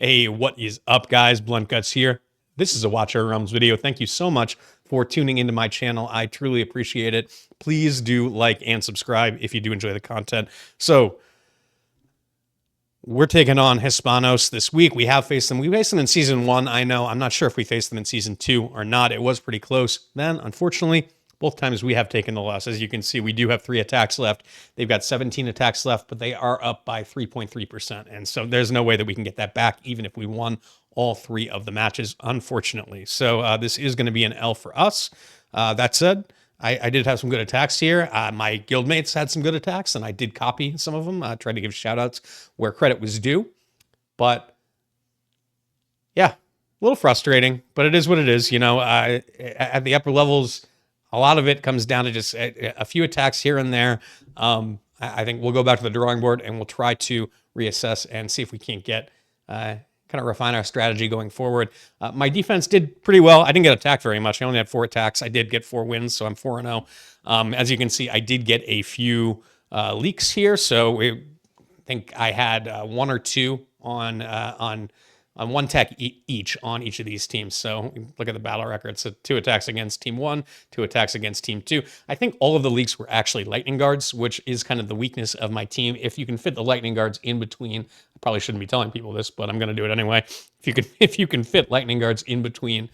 Hey, what is up, guys? Blunt Guts here. This is a Watch Our Realms video. Thank you so much for tuning into my channel. I truly appreciate it. Please do like and subscribe if you do enjoy the content. So, we're taking on Hispanos this week. We have faced them. We faced them in Season 1, I know. I'm not sure if we faced them in Season 2 or not. It was pretty close. Then, unfortunately, both times we have taken the loss. As you can see, we do have 3 attacks left. They've got 17 attacks left, but they are up by 3.3%. And so there's no way that we can get that back, even if we won all 3 of the matches, unfortunately. So this is going to be an L for us. That said, I did have some good attacks here. My guildmates had some good attacks, and I did copy some of them. I tried to give shout-outs where credit was due. But, yeah, a little frustrating, but it is what it is. You know, at the upper levels, a lot of it comes down to just a few attacks here and there. I think we'll go back to the drawing board, and we'll try to reassess and see if we can't get kind of refine our strategy going forward. My defense did pretty well. I didn't get attacked very much. I only had 4 attacks. I did get 4 wins, so I'm 4-0. As you can see, I did get a few leaks here. So I think I had 1 or 2 on one tech each on each of these teams. So look at the battle record. So 2 attacks against Team 1, 2 attacks against Team 2. I think all of the leaks were actually lightning guards, which is kind of the weakness of my team. If you can fit the lightning guards in between, I probably shouldn't be telling people this, but I'm going to do it anyway. If you can fit lightning guards in between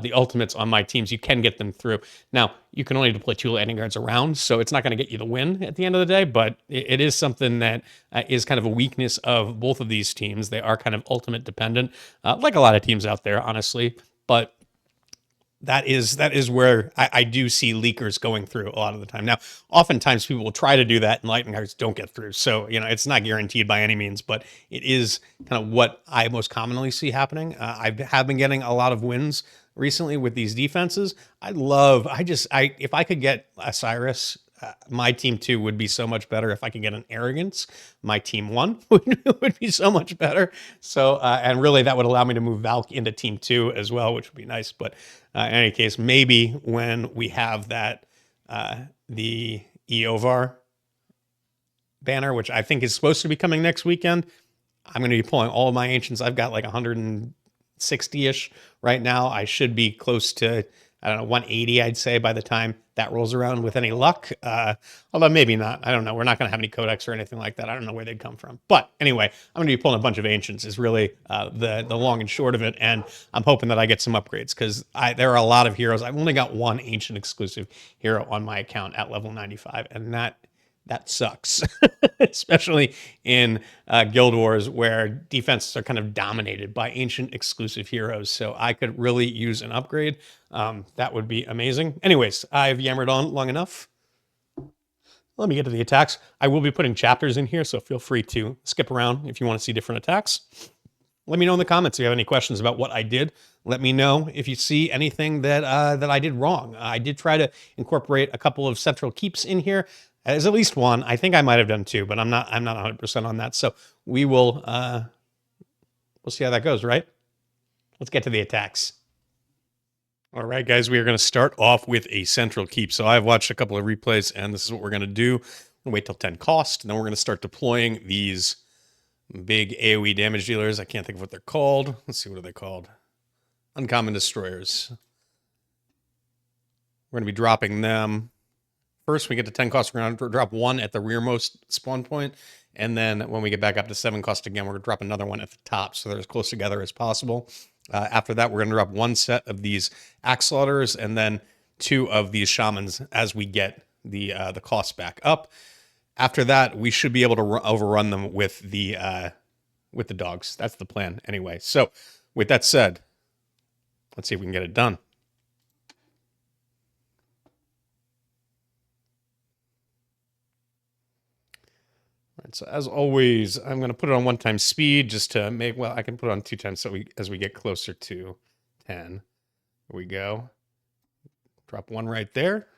the ultimates on my teams, you can get them through. Now, you can only deploy 2 lightning guards around, so it's not going to get you the win at the end of the day, but it is something that is kind of a weakness of both of these teams. They are kind of ultimate dependent, like a lot of teams out there, honestly, but that is where I do see leakers going through a lot of the time. Now, oftentimes people will try to do that and lightning guards don't get through. So, you know, it's not guaranteed by any means, but it is kind of what I most commonly see happening. I have been getting a lot of wins recently with these defenses. If I could get a Cyrus, my team 2 would be so much better. If I could get an Arrogance, my team 1 would be so much better. So, and really that would allow me to move Valk into team 2 as well, which would be nice. But in any case, maybe when we have that, the Eovar banner, which I think is supposed to be coming next weekend, I'm going to be pulling all of my ancients. I've got like 160-ish right now. I should be close to, I don't know, 180, I'd say, by the time that rolls around with any luck. Although maybe not. I don't know. We're not going to have any codex or anything like that. I don't know where they'd come from. But anyway, I'm going to be pulling a bunch of ancients is really the long and short of it. And I'm hoping that I get some upgrades because there are a lot of heroes. I've only got 1 ancient exclusive hero on my account at level 95. And that sucks, especially in Guild Wars where defenses are kind of dominated by ancient exclusive heroes. So I could really use an upgrade. That would be amazing. Anyways, I've yammered on long enough. Let me get to the attacks. I will be putting chapters in here, so feel free to skip around if you want to see different attacks. Let me know in the comments if you have any questions about what I did. Let me know if you see anything that I did wrong. I did try to incorporate a couple of central keeps in here. There's at least 1. I think I might have done 2, but I'm not 100% on that. So we'll see how that goes, right? Let's get to the attacks. All right, guys, we are going to start off with a central keep. So I've watched a couple of replays, and this is what we're going to do. We're going to wait till 10 cost, and then we're going to start deploying these big AoE damage dealers. I can't think of what they're called. Let's see, what are they called? Uncommon Destroyers. We're going to be dropping them. First, we get to 10 cost, we're going to drop 1 at the rearmost spawn point, and then when we get back up to 7 cost again, we're going to drop another one at the top, so they're as close together as possible. After that, we're going to drop 1 set of these axe slaughters, and then 2 of these shamans as we get the cost back up. After that, we should be able to overrun them with the dogs. That's the plan, anyway. So, with that said, let's see if we can get it done. So as always, I'm going to put it on 1 time speed just to make, well, I can put it on 2 times so as we get closer to 10. Here we go. Drop 1 right there.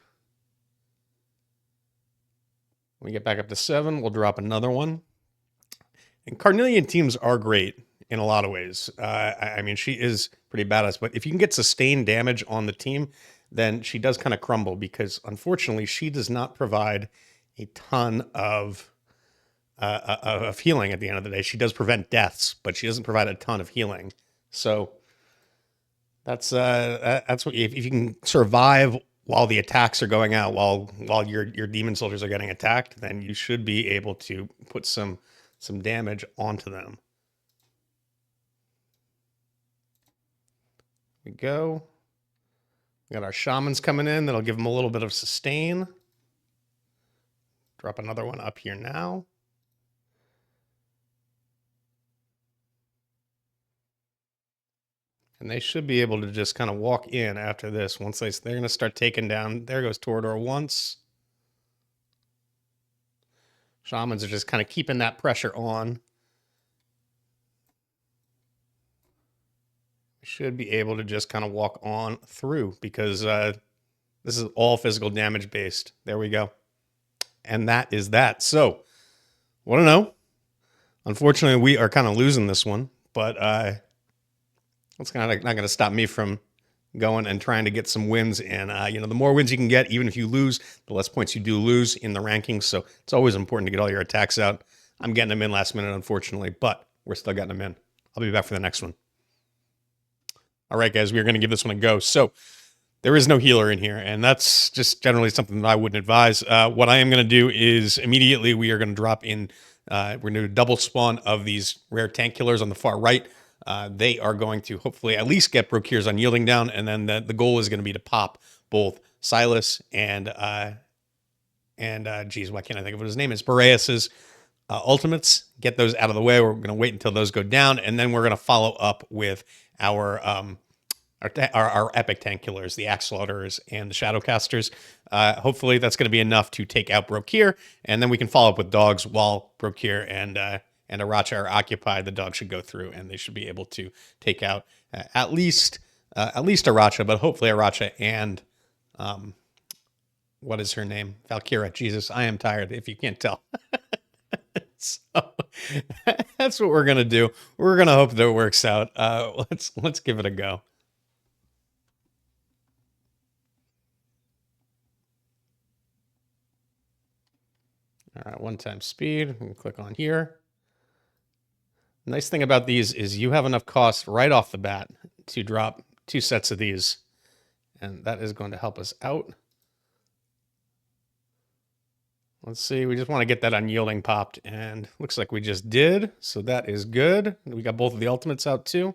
When we get back up to 7, we'll drop another one. And Carnelian teams are great in a lot of ways. I mean, she is pretty badass, but if you can get sustained damage on the team, then she does kind of crumble because unfortunately she does not provide a ton of of healing at the end of the day. She does prevent deaths, but she doesn't provide a ton of healing. So that's what, if you can survive while the attacks are going out, while your demon soldiers are getting attacked, then you should be able to put some damage onto them. Here we go. We got our shamans coming in. That'll give them a little bit of sustain. Drop another one up here now. And they should be able to just kind of walk in after this. Once they're going to start taking down. There goes Torodor once. Shamans are just kind of keeping that pressure on. Should be able to just kind of walk on through, because this is all physical damage based. There we go. And that is that. So, I don't know. Unfortunately, we are kind of losing this one, but it's kind of not going to stop me from going and trying to get some wins. And, the more wins you can get, even if you lose, the less points you do lose in the rankings. So it's always important to get all your attacks out. I'm getting them in last minute, unfortunately, but we're still getting them in. I'll be back for the next one. All right, guys, we're going to give this one a go. So there is no healer in here, and that's just generally something that I wouldn't advise. What I am going to do is immediately we are going to drop in, we're going to do a double spawn of these rare tank killers on the far right. They are going to hopefully at least get Brokkir's unyielding down, and then the goal is going to be to pop both Silas and geez, why can't I think of what his name is? Boreas's ultimates. Get those out of the way. We're going to wait until those go down, and then we're going to follow up with our epic tank killers, the Axe Slaughterers and the Shadowcasters. Hopefully that's going to be enough to take out Brokkir, and then we can follow up with dogs while Brokkir and Aracha are occupied. The dogs should go through, and they should be able to take out at least Aracha, but hopefully Aracha and what is her name? Valkyra. Jesus, I am tired, if you can't tell. So that's what we're gonna do. We're gonna hope that it works out. Let's give it a go. All right, 1x speed. We can click on here. Nice thing about these is you have enough cost right off the bat to drop 2 sets of these, and that is going to help us out. Let's see, we just want to get that unyielding popped, and looks like we just did, so that is good. We got both of the ultimates out too.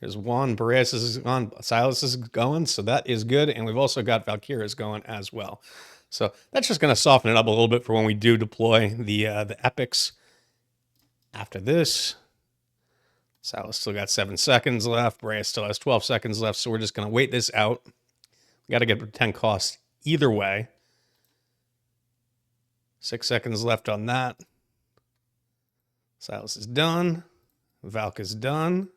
There's one, Boreas is on, Silas is going, so that is good, and we've also got Valkyra's going as well. So that's just going to soften it up a little bit for when we do deploy the epics. After this, Silas still got 7 seconds left, Boreas still has 12 seconds left, so we're just going to wait this out. We got to get 10 costs either way. 6 seconds left on that. Silas is done. Valk is done.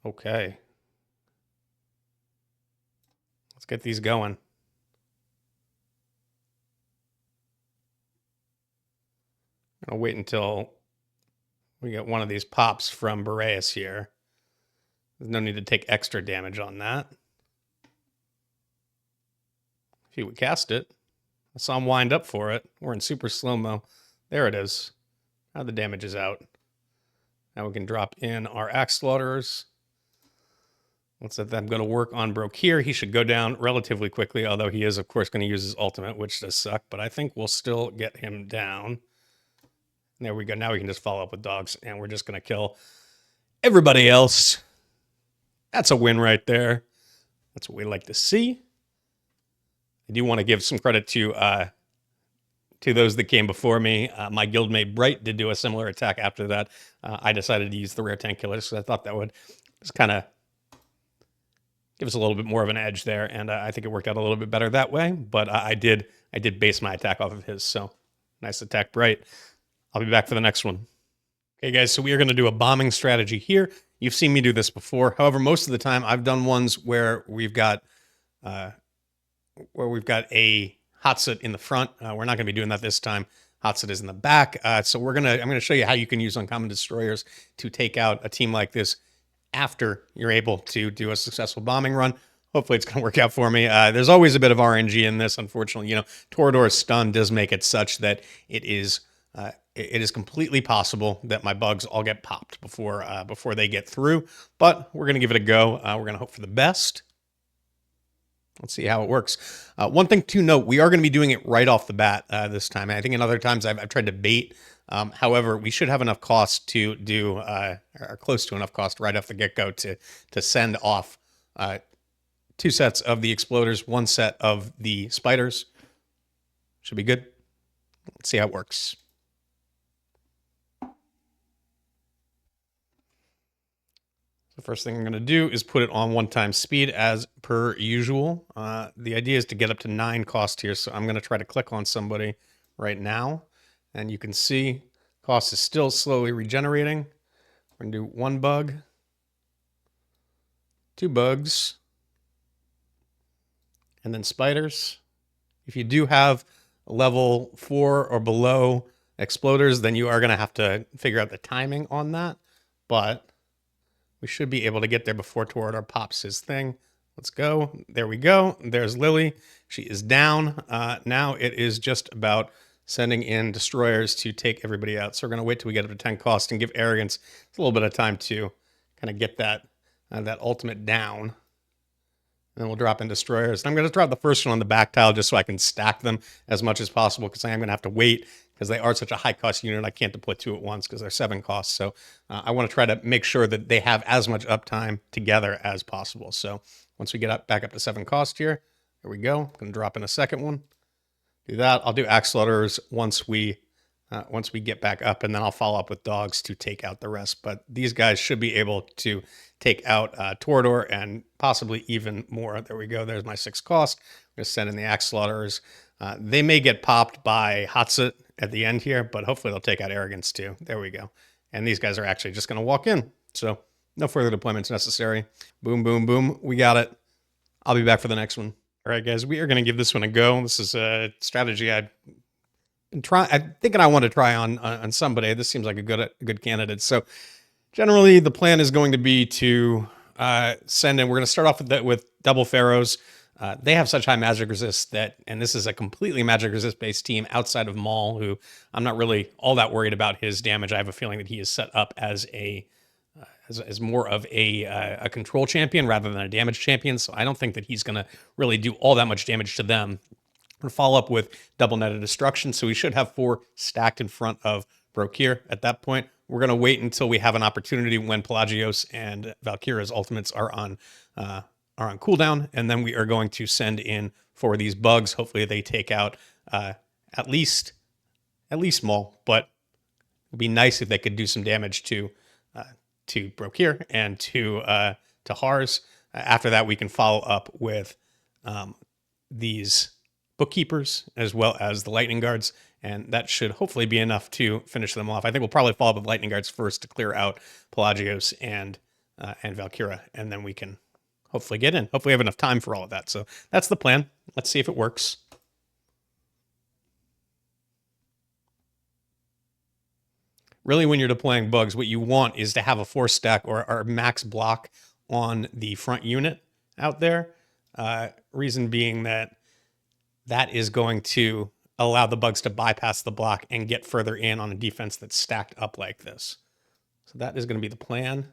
Okay. Let's get these going. I'll wait until we get one of these pops from Boreas here. There's no need to take extra damage on that. If he would cast it. I saw him wind up for it. We're in super slow-mo. There it is. Now the damage is out. Now we can drop in our Axe Slaughterers. Let's let them go to work on Brokkir. He should go down relatively quickly, although he is, of course, going to use his ultimate, which does suck. But I think we'll still get him down. There we go. Now we can just follow up with dogs, and we're just going to kill everybody else. That's a win right there. That's what we like to see. I do want to give some credit to those that came before me. My guildmate Bright did do a similar attack after that. I decided to use the rare tank killers because I thought that would just kind of give us a little bit more of an edge there, and I think it worked out a little bit better that way. But I did base my attack off of his, so nice attack, Bright. I'll be back for the next one. Okay, guys, so we are going to do a bombing strategy here. You've seen me do this before. However, most of the time I've done ones where we've got a Hatssut in the front. We're not going to be doing that this time. Hatssut is in the back. So I'm going to show you how you can use uncommon destroyers to take out a team like this after you're able to do a successful bombing run. Hopefully it's going to work out for me. There's always a bit of RNG in this, unfortunately. You know, Torodor's stun does make it such that it is completely possible that my bugs all get popped before they get through. But we're going to give it a go. We're going to hope for the best. Let's see how it works. One thing to note, we are going to be doing it right off the bat this time. I think in other times I've tried to bait. However, we should have enough cost to do, or close to enough cost right off the get-go to send off 2 sets of the exploders, 1 set of the spiders. Should be good. Let's see how it works. The first thing I'm going to do is put it on 1x speed as per usual. The idea is to get up to 9 cost here, so I'm going to try to click on somebody right now. And you can see cost is still slowly regenerating. We're going to do 1 bug, 2 bugs, and then spiders. If you do have level 4 or below exploders, then you are going to have to figure out the timing on that. But we should be able to get there before Torodor pops his thing. Let's go. There we go. There's Lili. She is down. Now it is just about sending in destroyers to take everybody out. So we're going to wait till we get up to 10 cost and give Arrogance a little bit of time to kind of get that ultimate down. And then we'll drop in destroyers. And I'm going to drop the first one on the back tile just so I can stack them as much as possible, because I am going to have to wait because they are such a high cost unit. I can't deploy 2 at once because they're 7 costs. So I want to try to make sure that they have as much uptime together as possible. So once we get back up to 7 cost here, there we go. I'm going to drop in a second one. Do that. I'll do axe slaughters once we get back up, and then I'll follow up with dogs to take out the rest. But these guys should be able to take out Torodor and possibly even more. There we go. There's my 6 cost. I'm going to send in the axe slaughterers. They may get popped by Hatssut at the end here, but hopefully they'll take out Arrogance too. There we go. And these guys are actually just going to walk in. So no further deployments necessary. Boom, boom, boom. We got it. I'll be back for the next one. All right, guys, we are going to give this one a go. This is a strategy I'm thinking I want to try on somebody. This seems like a good candidate. So generally, the plan is going to be to send in. We're going to start off with double pharaohs. They have such high magic resist and this is a completely magic resist based team outside of Maul, who I'm not really all that worried about his damage. I have a feeling that he is set up as as more of a control champion rather than a damage champion. So I don't think that he's going to really do all that much damage to them. I'm going to follow up with double netted destruction. So we should have 4 stacked in front of Brokkir at that point. We're going to wait until we have an opportunity when Pelagios and Valkyra's ultimates are on cooldown, and then we are going to send in for these bugs. Hopefully they take out at least Maul, but it'd be nice if they could do some damage to Brokkir and to Harz. After that, we can follow up with these bookkeepers as well as the lightning guards, and that should hopefully be enough to finish them off. I think we'll probably follow up with lightning guards first to clear out Pelagios and Valkyra, and then we can hopefully get in. Hopefully we have enough time for all of that. So that's the plan. Let's see if it works. Really, when you're deploying bugs, what you want is to have a 4 stack or max block on the front unit out there. Reason being that is going to allow the bugs to bypass the block and get further in on a defense that's stacked up like this. So that is going to be the plan.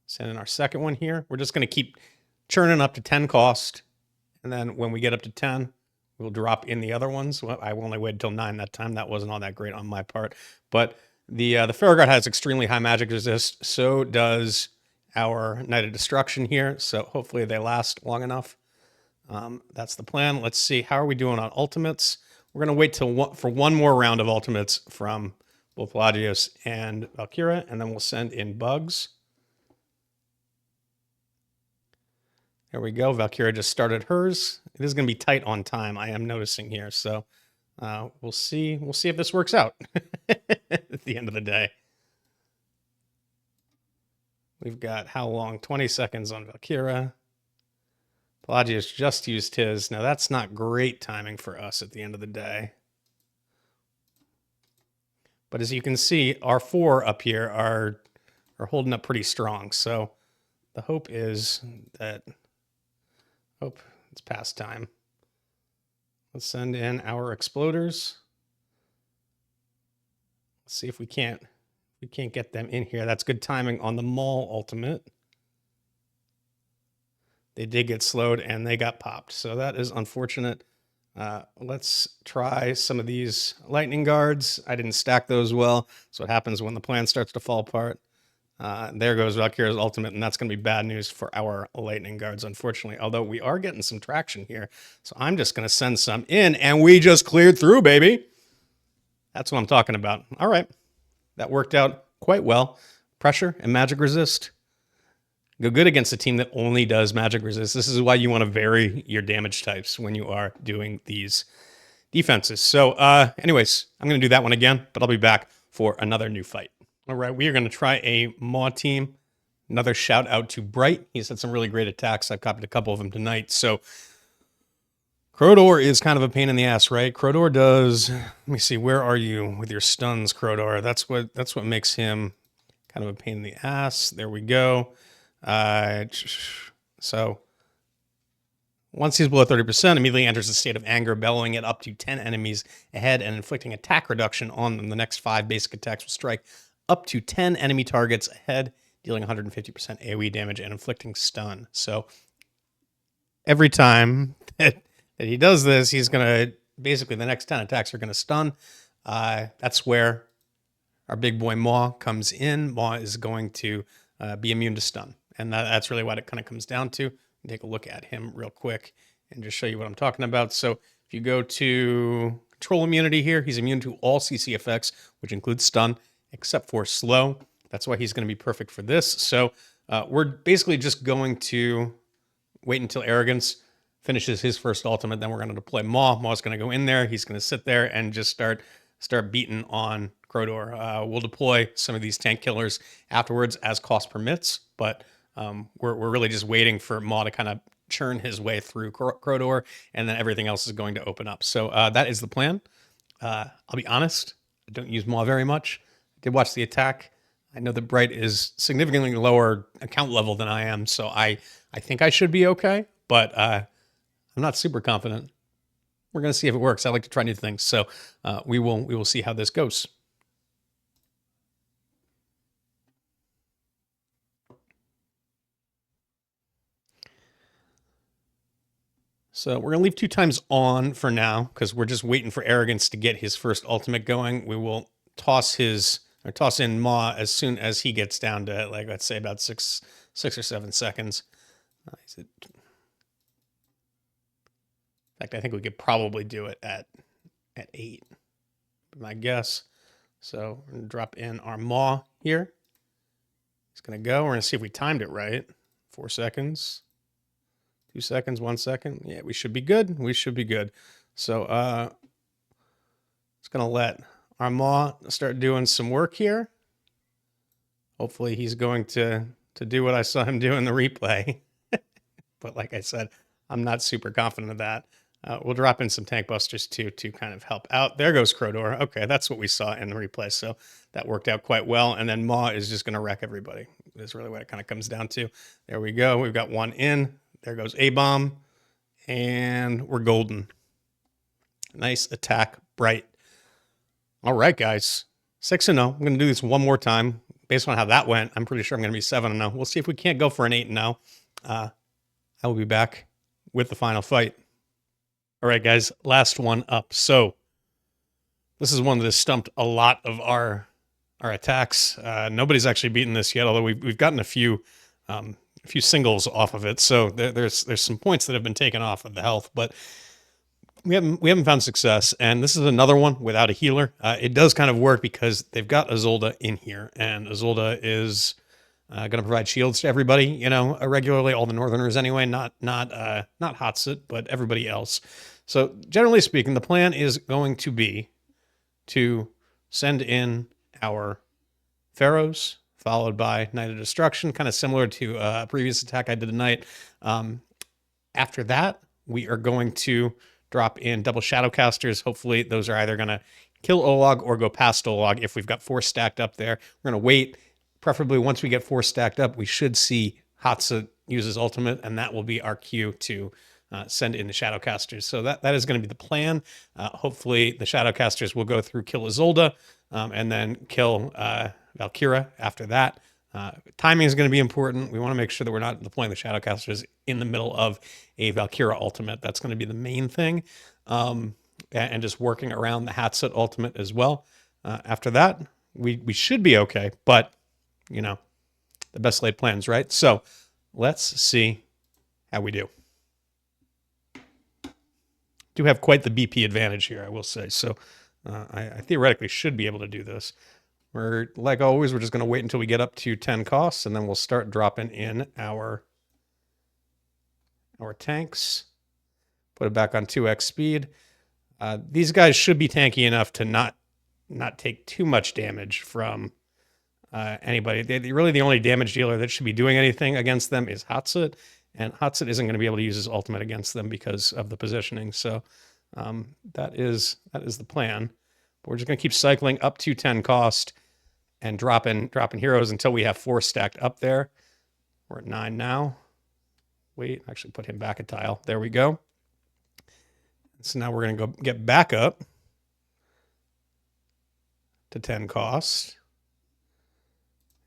Send in our second one here. We're just going to keep churning up to 10 cost. And then when we get up to 10, we'll drop in the other ones. Well, I only waited until 9 that time. That wasn't all that great on my part. But the Pharaoh Guard has extremely high magic resist. So does our Knight of Destruction here. So hopefully they last long enough. That's the plan. Let's see. How are we doing on ultimates? We're going to wait for one more round of ultimates from both Pelagios and Valkyra, and then we'll send in bugs. There we go. Valkyra just started hers. It is going to be tight on time, I am noticing here. So we'll see. We'll see if this works out at the end of the day. We've got how long? 20 seconds on Valkyra. Pelagios just used his. Now, that's not great timing for us at the end of the day. But as you can see, our 4 up here are holding up pretty strong. So the hope is that Oh, it's past time. Let's send in our exploders. Let's see if we can't get them in here. That's good timing on the Maul ultimate. They did get slowed and they got popped. So that is unfortunate. Let's try some of these lightning guards. I didn't stack those well. So what happens when the plan starts to fall apart. There goes Valkyr's ultimate, and that's going to be bad news for our lightning guards, unfortunately. Although we are getting some traction here. So I'm just going to send some in, and we just cleared through, baby. That's what I'm talking about. All right. That worked out quite well. Pressure and magic resist. Go good against a team that only does magic resist. This is why you want to vary your damage types when you are doing these defenses. So anyways, I'm going to do that one again, but I'll be back for another new fight. All right, we are going to try a Maw team. Another shout out to Bright. He's had some really great attacks. I've copied a couple of them tonight. So Krodor is kind of a pain in the ass, right? Krodor does, let me see, where are you with your stuns, Krodor? That's what makes him kind of a pain in the ass. There we go. So once he's below 30%, immediately enters a state of anger, bellowing at up to 10 enemies ahead and inflicting attack reduction on them. The next 5 basic attacks will strike up to 10 enemy targets ahead, dealing 150% AoE damage and inflicting stun. So every time that he does this, he's going to, basically the next 10 attacks are going to stun. That's where our big boy Maw comes in. Maw is going to be immune to stun. And that's really what it kind of comes down to. Take a look at him real quick and just show you what I'm talking about. So if you go to control immunity here, he's immune to all CC effects, which includes stun, except for slow. That's why he's going to be perfect for this. So we're basically just going to wait until Arrogance finishes his first ultimate. Then we're going to deploy Maw. Maw's going to go in there. He's going to sit there and just start beating on Krodor. We'll deploy some of these tank killers afterwards as cost permits, but we're really just waiting for Maw to kind of churn his way through Krodor, and then everything else is going to open up. So that is the plan. I'll be honest, I don't use Maw very much. I did watch the attack. I know that Bright is significantly lower account level than I am, so I think I should be okay, but I'm not super confident. We're going to see if it works. I like to try new things, so we will see how this goes. So we're going to leave 2 times on for now because we're just waiting for Arrogance to get his first ultimate going. We will toss in Maw as soon as he gets down to, like, let's say about 6 or 7 seconds. In fact, I think we could probably do it at 8, my guess. So we're going to drop in our Maw here. It's going to go. We're going to see if we timed it right. 4 seconds. 2 seconds, 1 second. Yeah, we should be good. We should be good. So it's going to let our Maw start doing some work here. Hopefully he's going to do what I saw him do in the replay. But like I said, I'm not super confident of that. We'll drop in some tank busters too to kind of help out. There goes Krodor. Okay, that's what we saw in the replay. So that worked out quite well. And then Maw is just going to wreck everybody. That's really what it kind of comes down to. There we go. We've got one in. There goes Abom. And we're golden. Nice attack, Bright. All right, guys. 6-0. I'm going to do this one more time. Based on how that went, I'm pretty sure I'm going to be 7-0. We'll see if we can't go for an 8-0. I will be back with the final fight. All right, guys. Last one up. So this is one that has stumped a lot of our attacks. Nobody's actually beaten this yet, although we've gotten a few singles off of it. So there's some points that have been taken off of the health, but we haven't found success. And this is another one without a healer. It does kind of work because they've got Isolde in here, and Isolde is going to provide shields to everybody, you know, regularly, all the Northerners anyway, not Hatssut, but everybody else. So generally speaking, the plan is going to be to send in our Pharaohs, followed by Knight of Destruction, kind of similar to a previous attack I did tonight. After that, we are going to drop in double Shadowcasters. Hopefully, those are either going to kill Olague or go past Olague if we've got 4 stacked up there. We're going to wait. Preferably once we get 4 stacked up, we should see Hatssut uses ultimate, and that will be our cue to send in the Shadowcasters. So that is going to be the plan. Hopefully the Shadowcasters will go through, kill Isolde, and then kill Valkyra after that. Timing is going to be important. We want to make sure that we're not deploying the Shadowcasters in the middle of a Valkyra ultimate. That's going to be the main thing. And just working around the Hatssut ultimate as well. After that, we should be okay. But, you know, the best laid plans, right? So let's see how we do. Do have quite the BP advantage here, I will say. So I theoretically should be able to do this. We're, like always, we're just going to wait until we get up to 10 costs, and then we'll start dropping in our tanks. Put it back on 2x speed. These guys should be tanky enough to not take too much damage from anybody. Really, the only damage dealer that should be doing anything against them is Hatssut, and Hatssut isn't going to be able to use his ultimate against them because of the positioning. So that is the plan. But we're just going to keep cycling up to 10 cost and dropping heroes until we have 4 stacked up there. We're at 9 now. Wait, actually put him back a tile. There we go. So now we're going to go get back up to 10 cost.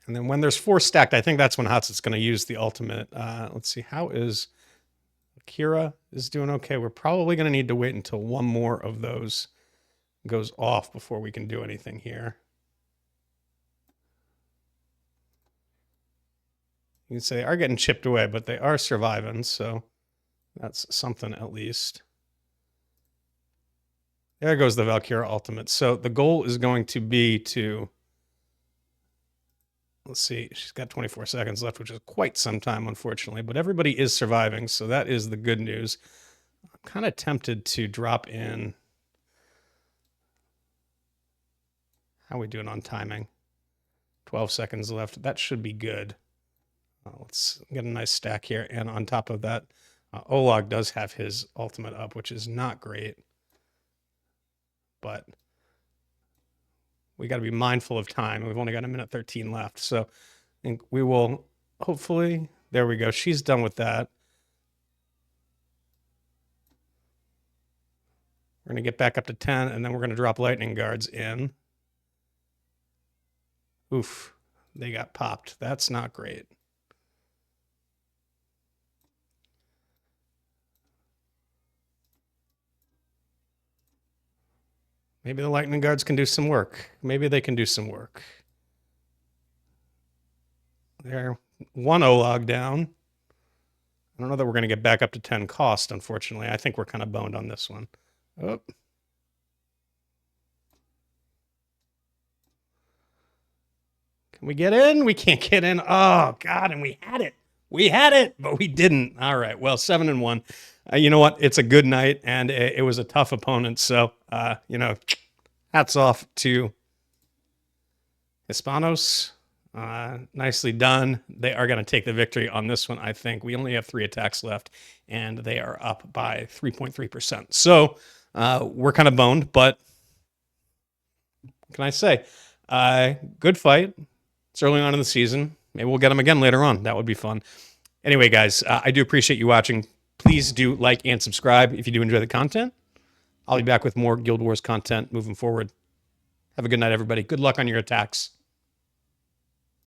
And then when there's 4 stacked, I think that's when Hatssut's going to use the ultimate. Let's see, how is Kira is doing okay. We're probably going to need to wait until one more of those goes off before we can do anything here. You can say they are getting chipped away, but they are surviving, so that's something at least. There goes the Valkyra ultimate. So the goal is going to be to, let's see, she's got 24 seconds left, which is quite some time, unfortunately, but everybody is surviving, so that is the good news. I'm kind of tempted to drop in. How are we doing on timing? 12 seconds left. That should be good. Let's get a nice stack here. And on top of that, Olague does have his ultimate up, which is not great. But we got to be mindful of time. We've only got 1:13 left. So I think we will hopefully, there we go. She's done with that. We're going to get back up to 10, and then we're going to drop lightning guards in. Oof, they got popped. That's not great. Maybe the lightning guards can do some work. Maybe they can do some work. There, 1 Olague down. I don't know that we're going to get back up to 10 cost, unfortunately. I think we're kind of boned on this one. Oh. Can we get in? We can't get in. Oh, God, and we had it. We had it, but we didn't. All right, well, 7-1. You know what? It's a good night, and it was a tough opponent. So, you know, hats off to Hispanos. Nicely done. They are going to take the victory on this one, I think. We only have 3 attacks left, and they are up by 3.3%. So we're kind of boned, but what can I say? Good fight. It's early on in the season. Maybe we'll get them again later on. That would be fun. Anyway, guys, I do appreciate you watching. Please do like and subscribe if you do enjoy the content. I'll be back with more Guild Wars content moving forward. Have a good night, everybody. Good luck on your attacks.